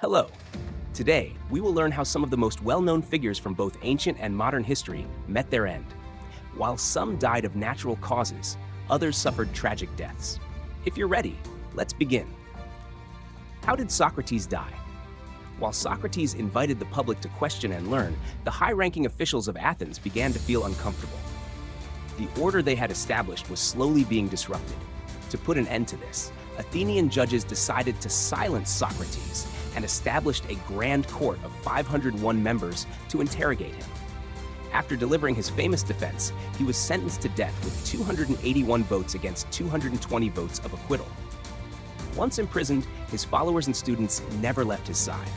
Hello. Today, we will learn how some of the most well-known figures from both ancient and modern history met their end. While some died of natural causes, others suffered tragic deaths. If you're ready, let's begin. How did Socrates die? While Socrates invited the public to question and learn, the high-ranking officials of Athens began to feel uncomfortable. The order they had established was slowly being disrupted. To put an end to this, Athenian judges decided to silence Socrates and established a grand court of 501 members to interrogate him. After delivering his famous defense, he was sentenced to death with 281 votes against 220 votes of acquittal. Once imprisoned, his followers and students never left his side.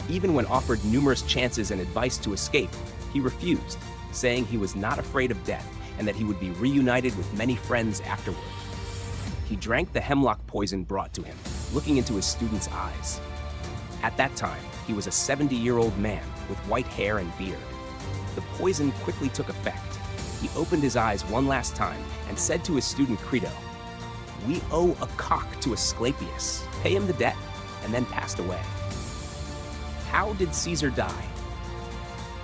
Even when offered numerous chances and advice to escape, he refused, saying he was not afraid of death and that he would be reunited with many friends afterward. He drank the hemlock poison brought to him, looking into his students' eyes. At that time, he was a 70-year-old man with white hair and beard. The poison quickly took effect. He opened his eyes one last time and said to his student Crito, "We owe a cock to Asclepius. Pay him the debt," and then passed away. How did Caesar die?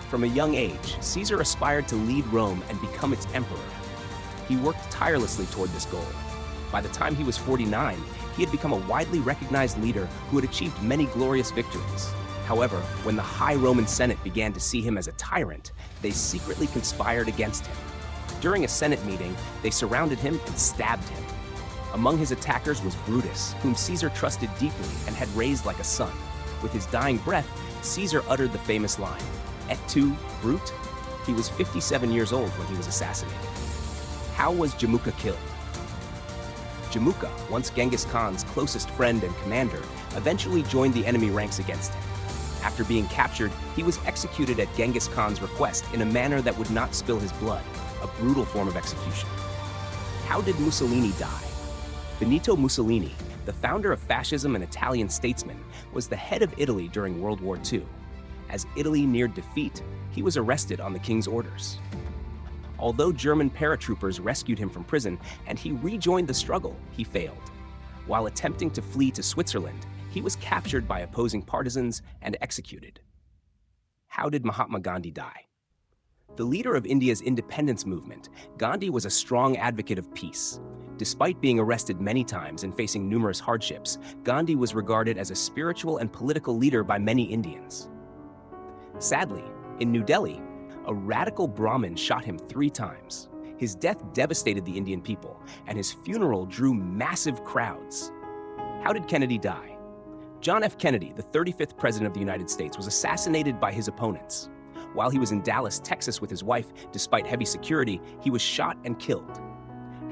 From a young age, Caesar aspired to lead Rome and become its emperor. He worked tirelessly toward this goal. By the time he was 49, he had become a widely recognized leader who had achieved many glorious victories. However, when the high Roman Senate began to see him as a tyrant, they secretly conspired against him. During a Senate meeting, they surrounded him and stabbed him. Among his attackers was Brutus, whom Caesar trusted deeply and had raised like a son. With his dying breath, Caesar uttered the famous line, "Et tu, Brute?" He was 57 years old when he was assassinated. How was Jamuka killed? Jamuka, once Genghis Khan's closest friend and commander, eventually joined the enemy ranks against him. After being captured, he was executed at Genghis Khan's request in a manner that would not spill his blood, a brutal form of execution. How did Mussolini die? Benito Mussolini, the founder of fascism and Italian statesman, was the head of Italy during World War II. As Italy neared defeat, he was arrested on the king's orders. Although German paratroopers rescued him from prison and he rejoined the struggle, he failed. While attempting to flee to Switzerland, he was captured by opposing partisans and executed. How did Mahatma Gandhi die? The leader of India's independence movement, Gandhi was a strong advocate of peace. Despite being arrested many times and facing numerous hardships, Gandhi was regarded as a spiritual and political leader by many Indians. Sadly, in New Delhi, a radical Brahmin shot him 3 times. His death devastated the Indian people, and his funeral drew massive crowds. How did Kennedy die? John F. Kennedy, the 35th President of the United States, was assassinated by his opponents. While he was in Dallas, Texas with his wife, despite heavy security, he was shot and killed.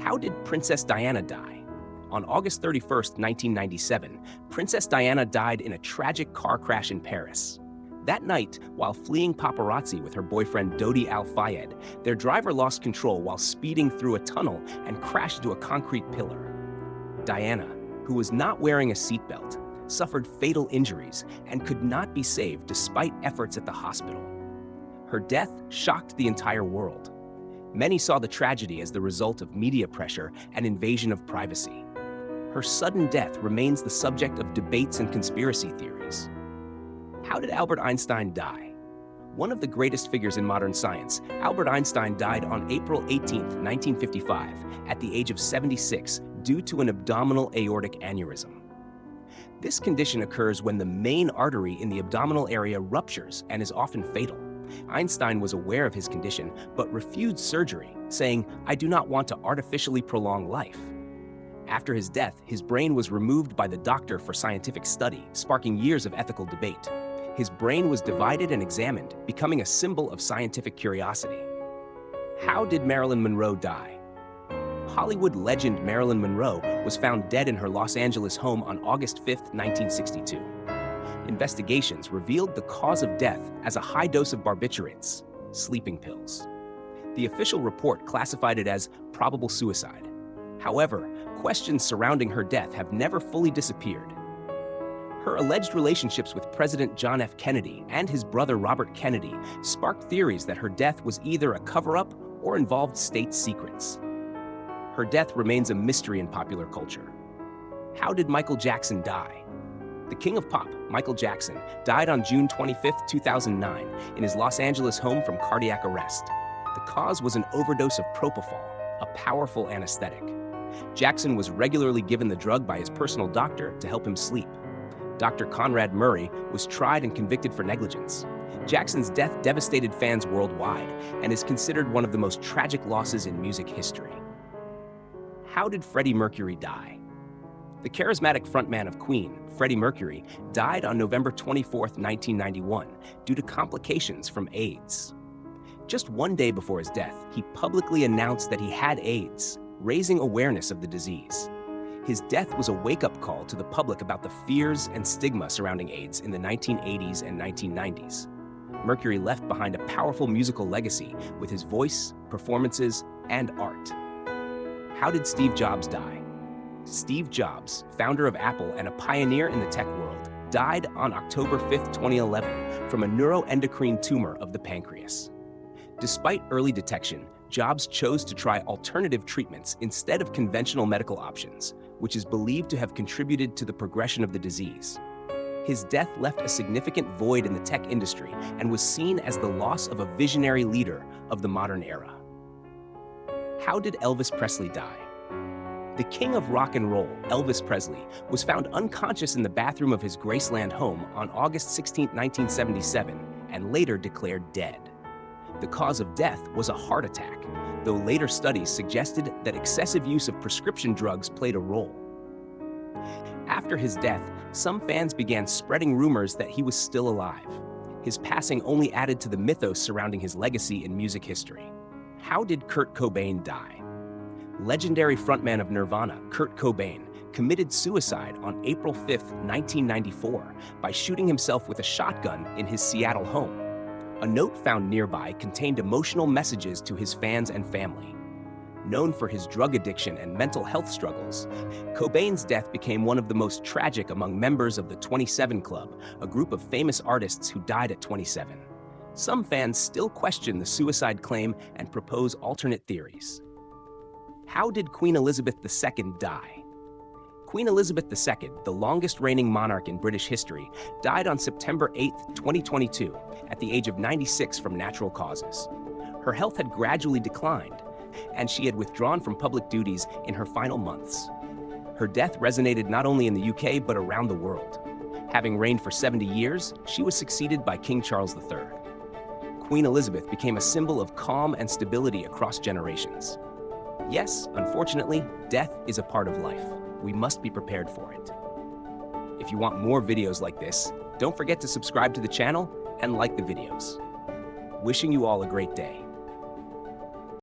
How did Princess Diana die? On August 31st, 1997, Princess Diana died in a tragic car crash in Paris. That night, while fleeing paparazzi with her boyfriend Dodi Al-Fayed, their driver lost control while speeding through a tunnel and crashed into a concrete pillar. Diana, who was not wearing a seatbelt, suffered fatal injuries and could not be saved despite efforts at the hospital. Her death shocked the entire world. Many saw the tragedy as the result of media pressure and invasion of privacy. Her sudden death remains the subject of debates and conspiracy theories. How did Albert Einstein die? One of the greatest figures in modern science, Albert Einstein died on April 18, 1955, at the age of 76 due to an abdominal aortic aneurysm. This condition occurs when the main artery in the abdominal area ruptures and is often fatal. Einstein was aware of his condition but refused surgery, saying, "I do not want to artificially prolong life." After his death, his brain was removed by the doctor for scientific study, sparking years of ethical debate. His brain was divided and examined, becoming a symbol of scientific curiosity. How did Marilyn Monroe die? Hollywood legend Marilyn Monroe was found dead in her Los Angeles home on August 5, 1962. Investigations revealed the cause of death as a high dose of barbiturates, sleeping pills. The official report classified it as probable suicide. However, questions surrounding her death have never fully disappeared. Her alleged relationships with President John F. Kennedy and his brother Robert Kennedy sparked theories that her death was either a cover-up or involved state secrets. Her death remains a mystery in popular culture. How did Michael Jackson die? The king of pop, Michael Jackson, died on June 25, 2009, in his Los Angeles home from cardiac arrest. The cause was an overdose of propofol, a powerful anesthetic. Jackson was regularly given the drug by his personal doctor to help him sleep. Dr. Conrad Murray was tried and convicted for negligence. Jackson's death devastated fans worldwide and is considered one of the most tragic losses in music history. How did Freddie Mercury die? The charismatic frontman of Queen, Freddie Mercury, died on November 24, 1991, due to complications from AIDS. Just one day before his death, he publicly announced that he had AIDS, raising awareness of the disease. His death was a wake-up call to the public about the fears and stigma surrounding AIDS in the 1980s and 1990s. Mercury left behind a powerful musical legacy with his voice, performances, and art. How did Steve Jobs die? Steve Jobs, founder of Apple and a pioneer in the tech world, died on October 5, 2011, from a neuroendocrine tumor of the pancreas. Despite early detection, Jobs chose to try alternative treatments instead of conventional medical options, which is believed to have contributed to the progression of the disease. His death left a significant void in the tech industry and was seen as the loss of a visionary leader of the modern era. How did Elvis Presley die? The king of rock and roll, Elvis Presley, was found unconscious in the bathroom of his Graceland home on August 16, 1977, and later declared dead. The cause of death was a heart attack, though later studies suggested that excessive use of prescription drugs played a role. After his death, some fans began spreading rumors that he was still alive. His passing only added to the mythos surrounding his legacy in music history. How did Kurt Cobain die? Legendary frontman of Nirvana, Kurt Cobain, committed suicide on April 5, 1994, by shooting himself with a shotgun in his Seattle home. A note found nearby contained emotional messages to his fans and family. Known for his drug addiction and mental health struggles, Cobain's death became one of the most tragic among members of the 27 Club, a group of famous artists who died at 27. Some fans still question the suicide claim and propose alternate theories. How did Queen Elizabeth II die? Queen Elizabeth II, the longest reigning monarch in British history, died on September 8, 2022, at the age of 96 from natural causes. Her health had gradually declined, and she had withdrawn from public duties in her final months. Her death resonated not only in the UK but around the world. Having reigned for 70 years, she was succeeded by King Charles III. Queen Elizabeth became a symbol of calm and stability across generations. Yes, unfortunately, death is a part of life. We must be prepared for it. If you want more videos like this, don't forget to subscribe to the channel and like the videos. Wishing you all a great day.